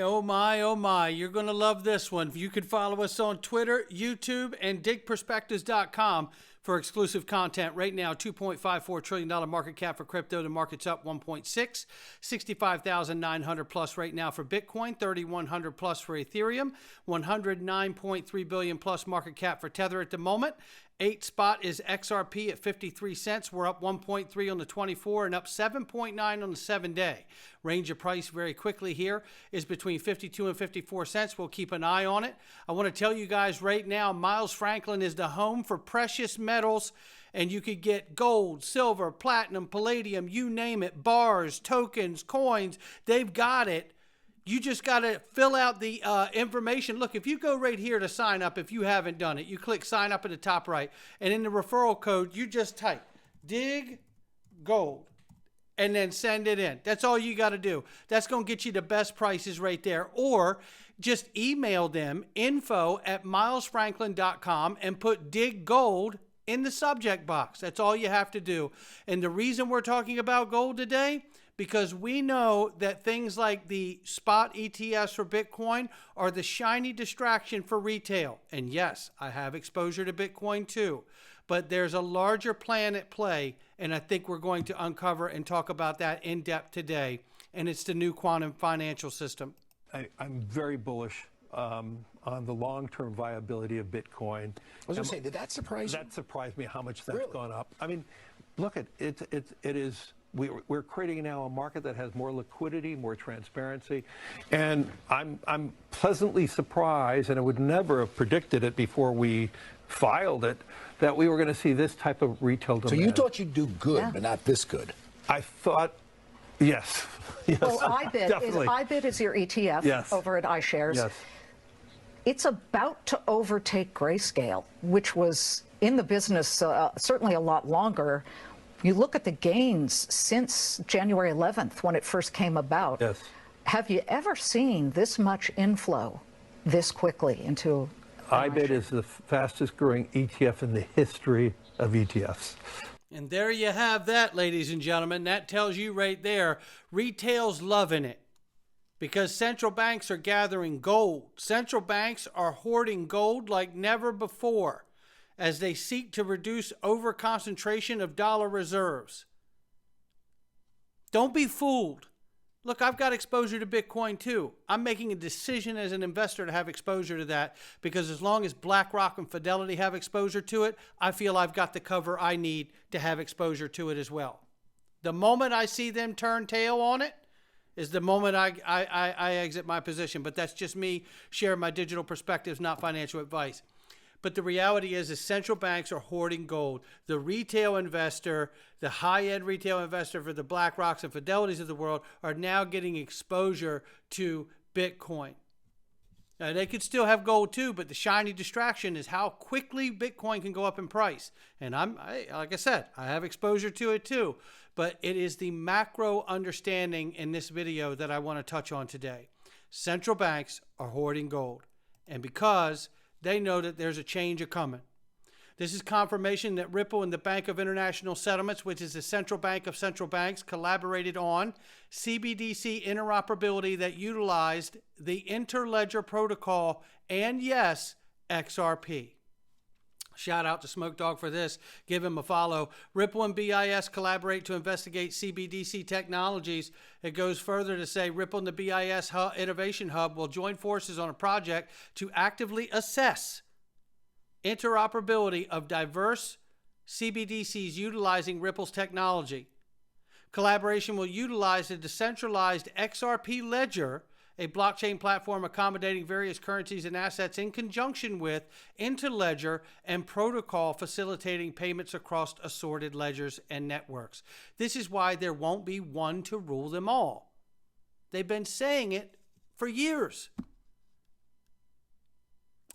Oh my, you're going to love this one. You can follow us on Twitter, YouTube, and digperspectives.com for exclusive content. Right now, $2.54 trillion market cap for crypto. The market's up 1.6, 65,900 plus right now for Bitcoin, 3,100 plus for Ethereum, 109.3 billion plus market cap for Tether at the moment. 8th spot is XRP at 53 cents. We're up 1.3 on the 24 and up 7.9 on the 7-day. Range of price very quickly here is between 52 and 54 cents. We'll keep an eye on it. I want to tell you guys right now, Miles Franklin is the home for precious metals, and you could get gold, silver, platinum, palladium, you name it, bars, tokens, coins. They've got it. You just got to fill out the information. Look, if you go right here to sign up, if you haven't done it, you click sign up at the top right. And in the referral code, you just type dig gold and then send it in. That's all you got to do. That's going to get you the best prices right there. Or just email them info@milesfranklin.com and put dig gold in the subject box. That's all you have to do. And the reason we're talking about gold today, because we know that things like the spot ETFs for Bitcoin are the shiny distraction for retail. And yes, I have exposure to Bitcoin too, but there's a larger plan at play, and I think we're going to uncover and talk about that in depth today, and it's the new quantum financial system. I'm very bullish on the long-term viability of Bitcoin. I was going to say, did that surprise you? That surprised me how much that's gone up. I mean, look, it is. We're creating now a market that has more liquidity, more transparency, and I'm pleasantly surprised, and I would never have predicted it before we filed it, that we were going to see this type of retail demand. So you thought you'd do good, but not this good. I thought, yes. Well, IBIT is your ETF over at iShares. Yes. It's about to overtake Grayscale, which was in the business certainly a lot longer. You look at the gains since January 11th when it first came about. Yes. Have you ever seen this much inflow this quickly into IBIT is the fastest growing ETF in the history of ETFs. And there you have that, ladies and gentlemen. That tells you right there, retail's loving it because central banks are gathering gold. Central banks are hoarding gold like never before, as they seek to reduce over-concentration of dollar reserves. Don't be fooled. Look, I've got exposure to Bitcoin too. I'm making a decision as an investor to have exposure to that because as long as BlackRock and Fidelity have exposure to it, I feel I've got the cover I need to have exposure to it as well. The moment I see them turn tail on it is the moment I exit my position. But that's just me sharing my digital perspectives, not financial advice. But the reality is central banks are hoarding gold. The retail investor, the high-end retail investor for the BlackRocks and Fidelities of the world are now getting exposure to Bitcoin. Now, they could still have gold too, but the shiny distraction is how quickly Bitcoin can go up in price. And like I said, I have exposure to it too. But it is the macro understanding in this video that I want to touch on today. Central banks are hoarding gold. And because they know that there's a change a-coming. This is confirmation that Ripple and the Bank of International Settlements, which is the central bank of central banks, collaborated on CBDC interoperability that utilized the Interledger protocol and, yes, XRP. Shout out to Smoke Dog for this. Give him a follow. Ripple and BIS collaborate to investigate CBDC technologies. It goes further to say Ripple and the BIS Innovation Hub will join forces on a project to actively assess interoperability of diverse CBDCs utilizing Ripple's technology. Collaboration will utilize the decentralized XRP ledger, a blockchain platform accommodating various currencies and assets in conjunction with Interledger and protocol facilitating payments across assorted ledgers and networks. This is why there won't be one to rule them all. They've been saying it for years.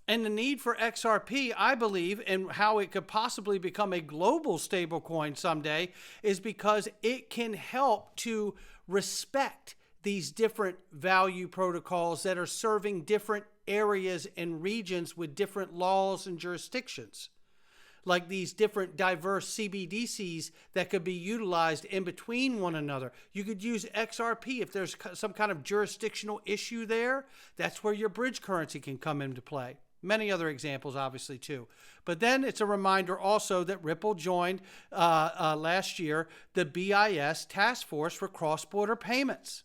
And the need for XRP, I believe, and how it could possibly become a global stablecoin someday is because it can help to respect these different value protocols that are serving different areas and regions with different laws and jurisdictions. like these different diverse CBDCs that could be utilized in between one another. You could use XRP if there's some kind of jurisdictional issue there. That's where your bridge currency can come into play. Many other examples, obviously, too. But then it's a reminder also that Ripple joined last year the BIS Task Force for Cross-Border Payments.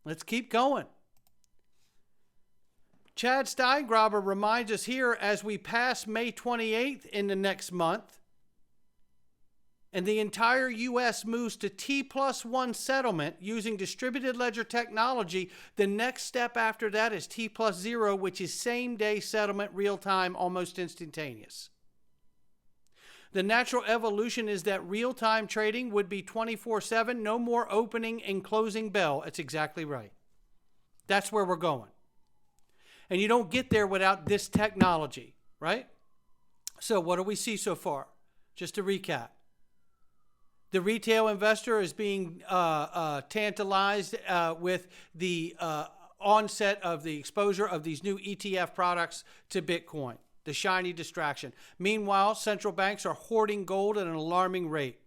Let's keep going. Chad Steingraber reminds us here as we pass May 28th in the next month, and the entire U.S. moves to T+1 settlement using distributed ledger technology, the next step after that is T+0, which is same-day settlement, real-time, almost instantaneous. The natural evolution is that real-time trading would be 24/7, no more opening and closing bell. That's exactly right. That's where we're going. And you don't get there without this technology, right? So what do we see so far? Just to recap. The retail investor is being tantalized with the onset of the exposure of these new ETF products to Bitcoin, the shiny distraction. Meanwhile, central banks are hoarding gold at an alarming rate.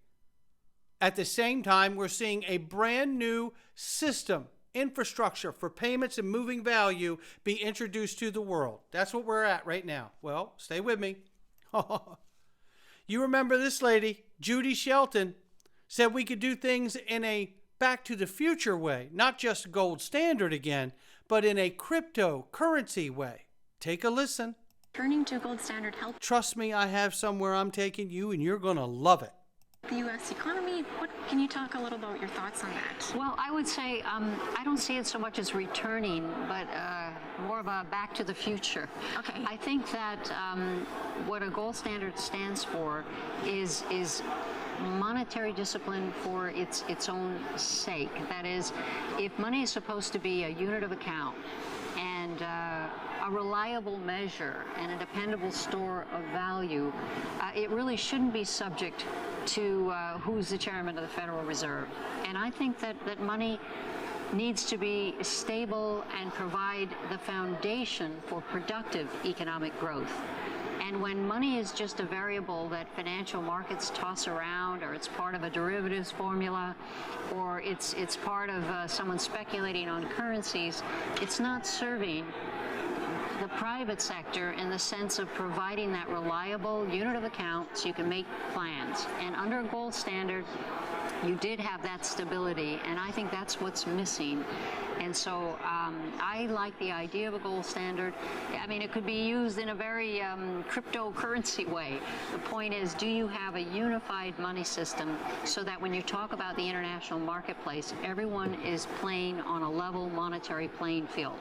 At the same time, we're seeing a brand new system, infrastructure for payments and moving value be introduced to the world. That's what we're at right now. Well, stay with me. You remember this lady, Judy Shelton, said we could do things in a back to the future way, not just gold standard again, but in a cryptocurrency way. Take a listen. Turning to gold standard help Trust me, I have somewhere I'm taking you and you're going to love it. the U.S. economy. Can you talk a little about your thoughts on that? Well, I would say I don't see it so much as returning, but more of a back to the future. Okay. I think that what a gold standard stands for is monetary discipline for its own sake. That is, if money is supposed to be a unit of account and a reliable measure and a dependable store of value, it really shouldn't be subject to who's the chairman of the Federal Reserve. And I think that money needs to be stable and provide the foundation for productive economic growth. And when money is just a variable that financial markets toss around, or it's part of a derivatives formula, or it's part of someone speculating on currencies, it's not serving the private sector in the sense of providing that reliable unit of account so you can make plans. And under a gold standard, you did have that stability, and I think that's what's missing. And so I like the idea of a gold standard. I mean, it could be used in a very cryptocurrency way. The point is, do you have a unified money system so that when you talk about the international marketplace, everyone is playing on a level monetary playing field?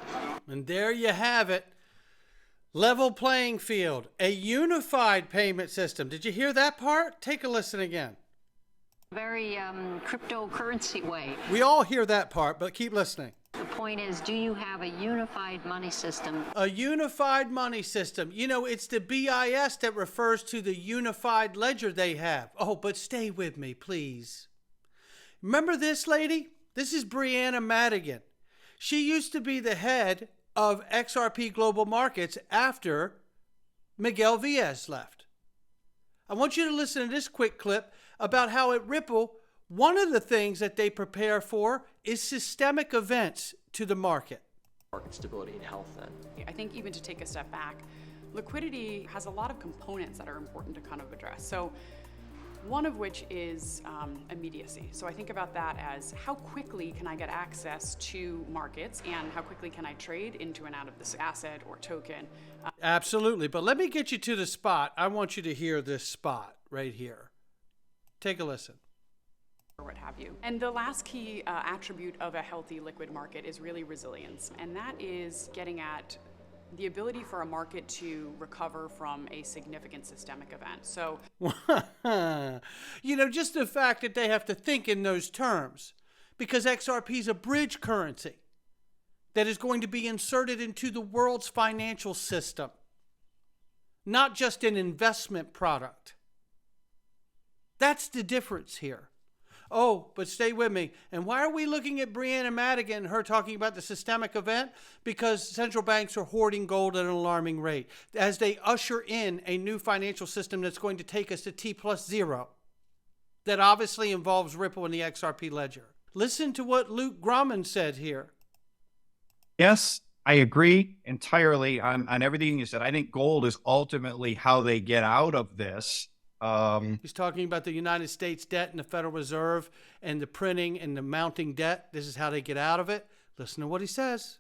And there you have it. Level playing field, a unified payment system. Did you hear that part? Take a listen again. Very cryptocurrency way. We all hear that part, but keep listening. The point is, do you have a unified money system? A unified money system. You know, it's the BIS that refers to the unified ledger they have. Oh, but stay with me, please. Remember this lady? This is Brianna Madigan. She used to be the head of XRP Global Markets after Miguel Villas left. I want you to listen to this quick clip about how at Ripple, one of the things that they prepare for is systemic events to the market. Market stability and health then. I think even to take a step back, liquidity has a lot of components that are important to kind of address. So one of which is immediacy. So I think about that as how quickly can I get access to markets and how quickly can I trade into and out of this asset or token. Absolutely. But let me get you to the spot. I want you to hear this spot right here. Take a listen. Or what have you. And the last key attribute of a healthy liquid market is really resilience. And that is getting at the ability for a market to recover from a significant systemic event. So, you know, just the fact that they have to think in those terms, because XRP is a bridge currency that is going to be inserted into the world's financial system, not just an investment product. That's the difference here. Oh, but stay with me. And why are we looking at Brianna Madigan, her talking about the systemic event? Because central banks are hoarding gold at an alarming rate as they usher in a new financial system that's going to take us to T+0. That obviously involves Ripple and the XRP ledger. Listen to what Luke Grumman said here. Yes, I agree entirely on everything you said. I think gold is ultimately how they get out of this. He's talking about the United States debt and the Federal Reserve and the printing and the mounting debt. This is how they get out of it. Listen to what he says.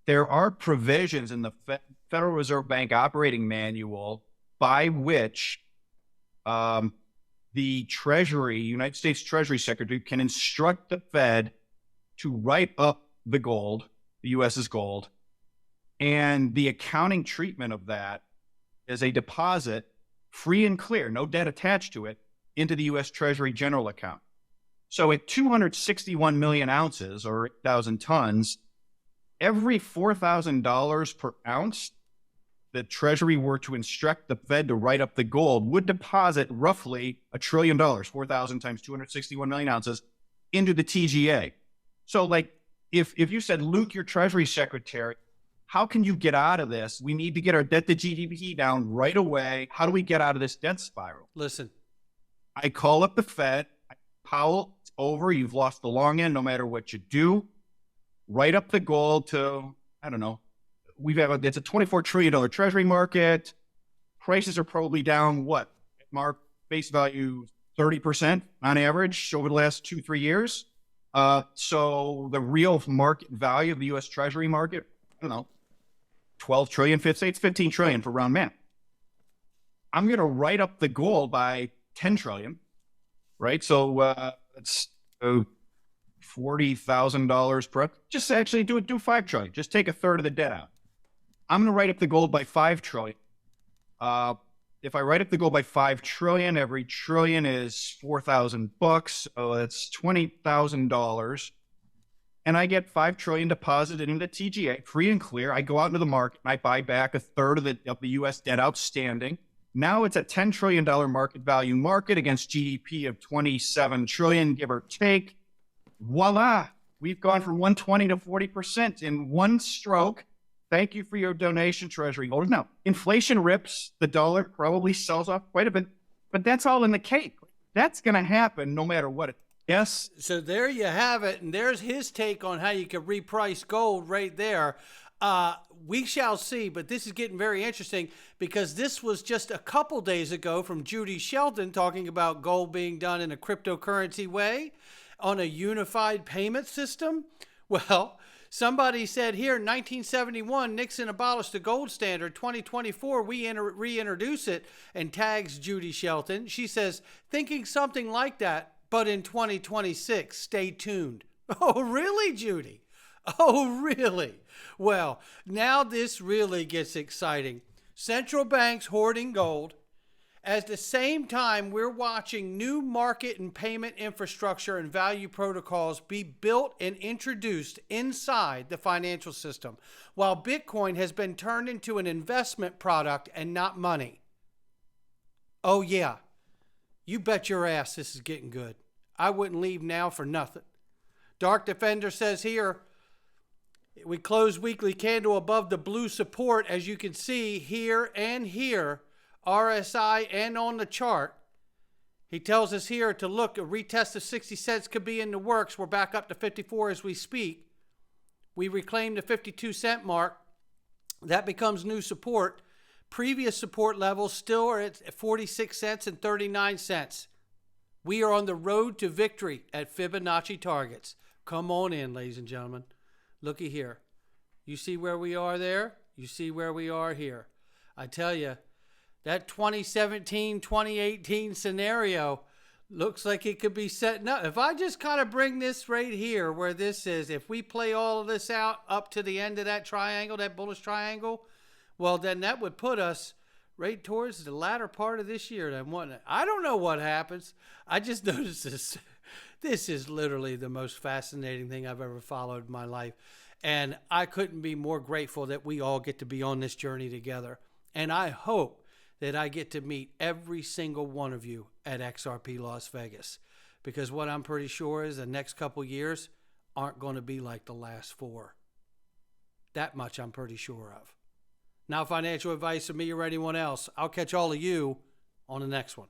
There are provisions in the Federal Reserve Bank operating manual by which the Treasury, United States Treasury Secretary, can instruct the Fed to write up the gold, the US's gold, and the accounting treatment of that is a deposit, free and clear, no debt attached to it, into the U.S. Treasury general account. So at 261 million ounces, or 8,000 tons, every $4,000 per ounce the Treasury were to instruct the Fed to write up the gold would deposit roughly $1 trillion, 4,000 times 261 million ounces, into the TGA. So like, if you said, Luke, your Treasury Secretary, how can you get out of this? We need to get our debt to GDP down right away. How do we get out of this debt spiral? Listen. I call up the Fed. Powell, it's over. You've lost the long end no matter what you do. Write up the gold to, I don't know, it's a $24 trillion Treasury market. Prices are probably down, what? Mark face value 30% on average over the last 2-3 years. So the real market value of the U.S. Treasury market, I don't know, 12 trillion, it's 15 trillion for round math. I'm going to write up the gold by 10 trillion, right? So it's $40,000 per, just actually do 5 trillion, just take a third of the debt out. I'm going to write up the gold by 5 trillion. If I write up the gold by 5 trillion, every trillion is $4,000. So that's $20,000. And I get 5 trillion deposited into the TGA, free and clear. I go out into the market and I buy back a third of the U.S. debt outstanding. Now it's a $10 trillion market value market against GDP of 27 trillion, give or take. Voila. We've gone from 120 to 40% in one stroke. Thank you for your donation, Treasury holders. Now, inflation rips, the dollar probably sells off quite a bit, but that's all in the cake. That's going to happen no matter what. Yes? So there you have it, and there's his take on how you can reprice gold right there. We shall see, but this is getting very interesting because this was just a couple days ago from Judy Shelton talking about gold being done in a cryptocurrency way on a unified payment system. Well, somebody said here, in 1971, Nixon abolished the gold standard. 2024, we reintroduce it, and tags Judy Shelton. She says, thinking something like that, but in 2026, stay tuned. Oh, really, Judy? Oh, really? Well, now this really gets exciting. Central banks hoarding gold. At the same time, we're watching new market and payment infrastructure and value protocols be built and introduced inside the financial system, while Bitcoin has been turned into an investment product and not money. Oh, yeah. You bet your ass this is getting good. I wouldn't leave now for nothing. Dark Defender says here, we close weekly candle above the blue support, as you can see here and here. RSI and on the chart. He tells us here to look, a retest of 60 cents could be in the works. We're back up to 54 as we speak. We reclaim the 52 cent mark. That becomes new support. Previous support levels still are at 46 cents and 39 cents. We are on the road to victory at Fibonacci targets. Come on in, ladies and gentlemen. Looky here. You see where we are there? You see where we are here. I tell you, that 2017, 2018 scenario looks like it could be setting up. If I just kind of bring this right here where this is, if we play all of this out up to the end of that triangle, that bullish triangle, well, then that would put us right towards the latter part of this year. I don't know what happens. I just noticed this. This is literally the most fascinating thing I've ever followed in my life. And I couldn't be more grateful that we all get to be on this journey together. And I hope that I get to meet every single one of you at XRP Las Vegas, because what I'm pretty sure is the next couple years aren't going to be like the last 4. That much I'm pretty sure of. Now, financial advice from me or anyone else. I'll catch all of you on the next one.